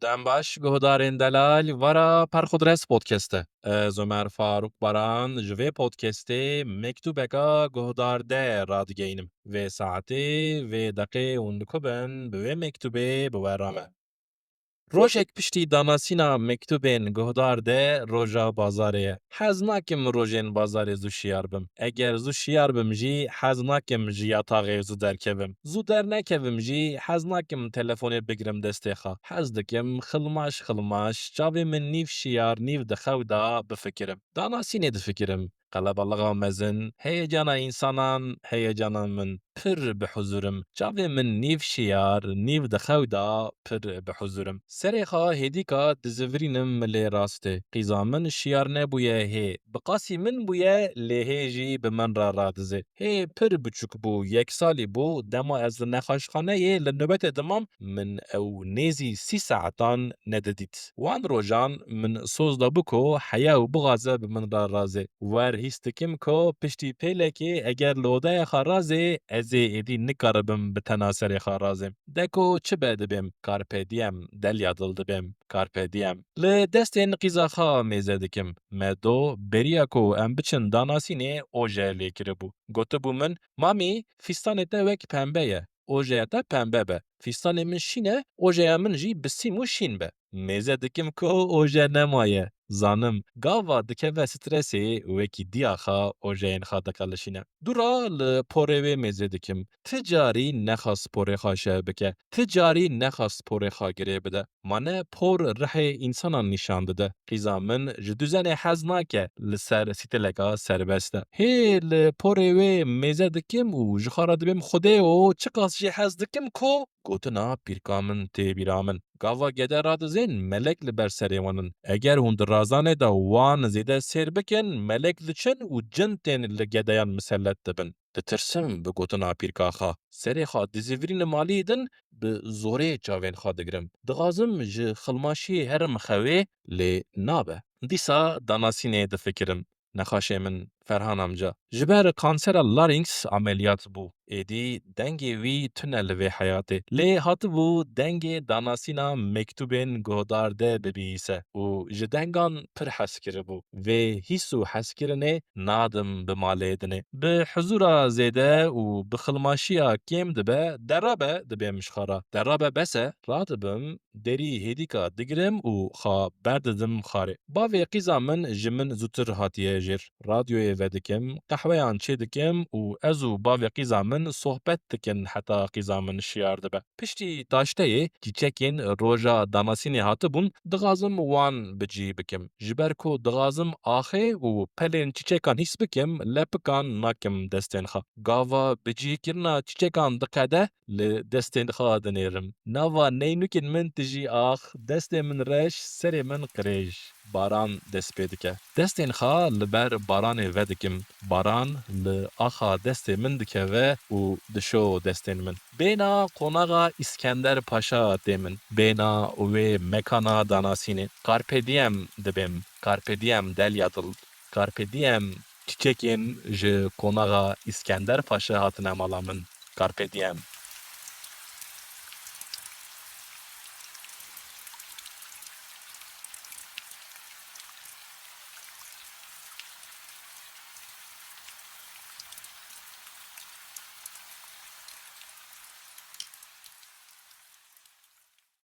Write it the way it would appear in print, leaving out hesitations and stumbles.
Dembaş guhdarên delal wara Perxudres podcast'e. Ez Ömer Faruk Baran ji vê podcastê mektûbeka guhdar de radigihînim. Vê saetê, vê deqê hûn dikubin bi wê mektûbê bi we re me. Rojek piştî danasîna mektûbên guhdar de roja bazarê ye. Hez nakim rojên bazarê zû şiyar bim. Eger zû şiyar bim jî hez nakim ji yatağê zû derkevim. Zû dernekevim jî hez nakim telefonê bigirim destê xwe. Hez dikim xilmaş çavê min nîv şiyar nîv di xew da bifikirim. Danasînê difikirim. Qelebelığa mezin, heyecana însanan, heyecana min pir bi huzûrim. Çavê min nîv şiyar, nîv di xew da pir bi huzûrim. Serê xwe hêdîka dizîvirînim milê rastê. Qîza min şiyar nebûye hê. Bi qasî min bûye lê hê jî bi min re radizê. Hê pir biçûk bû, yek salî bû, dema ez li nexweşxaneyê li nöbetê dimam, min ew nêzî 3 saetan nedidît. Wan rojan min soz dabû ku heya û bixwaze bi min re razê. Wer hîs dikim ku piştî pêlekê eger li odeya xwe razê, ez ê êdî nikaribim bi tena serê xwe razêm. De ku çi be dibêm? Carpe diem, delya dil dibêm. Carpe diem. Li destên qîza xwe mêze dikim. Me do bêriya ku em biçin danasînê oje lê kiribû. Gotibû min, mamî, fîstanê te wek pembe ye. Ojeya te pembe be. Fîstanê min şîn e, ojeya min jî bi sîm û şîn be. Mêze dikim ku oje nemaye. Zanim, gava dikeve stresê wekî diya xwe ojeyên xwe diqelişîne. Dûra li porê wê mêzê dikim. Ti carî nexwast porê xwe şev bike. Ti carî nexwast porê xwe girê bide. Mane por rihê însanan nîşan dide. Qîza min ji duzenê hez nake li ser stîleka serbest e. Hê li porê wê mêze dikim û ji xwe re dibêm Xwedê û çi qas jî hez dikim ku gotina pîrka min tê bîra min. Gava gede radizên melek li ber serê wan in. Eger hûn di razanê de wan zêde sêr bikin, melek diçin û cin tên li gedeyan misellet dibin. Ditirsim bi gotina pîrka xwe. Serê xwe dizîvirînim aliyê din, bi zorê çavên xwe digirim. Dixwazim ji xilmaşiyê herim xewê, lê nabe. Dîsa danasînê difikirim. Nexweşê min Ferhan amca. Ji ber kansera larynx ameliyat bû. Êdî dengê wî tune li vê heyatê. Lê hatibû dengê danasîna mektûbên guhdar de bibînîse û ji dengan pir hez kiribû. Vê hîs û hezkirinê nadim bi malê dinê. Bi huzûra zêde û bi xilmaşiya kêm dibe, derabe dibêm ji xwe re. Derabe bes e, radibim, derî hêdîka digirim û xwe berdidim xarê. Bavê qîza min ji min zûtir hatiye jêr. Radyoyê vedikim, qehweyan çê dikim û ez û bavê qîza min sohbet dikin heta qîza min şiyar dibe. Piştî taşteyê çîçekên roja danasînê hatibûn, dixwazim wan bicî bikim. Ji ber ku dixwazim axê û pelên çîçekan hîs bikim, lepikan nakim destên xwe. Gava bicîkirina çîçekan diqede, li destên xwe dinêrim. Nava neynûkên min tijî ax, destê min reş, serê min qirêj. Baran dest pê dike. Destên xwe li ber baranê vedikim. Baran li axa destê min dikeve û dişo destên min. Bêhna qonaxa İskender Paşa tê min. Bêhna wê mekana danasînê. Carpe diem dibêm. Carpe diem delya dil. Carpe diem çîçekên ji qonaxa İskender Paşa hatine mala min. Carpe diem.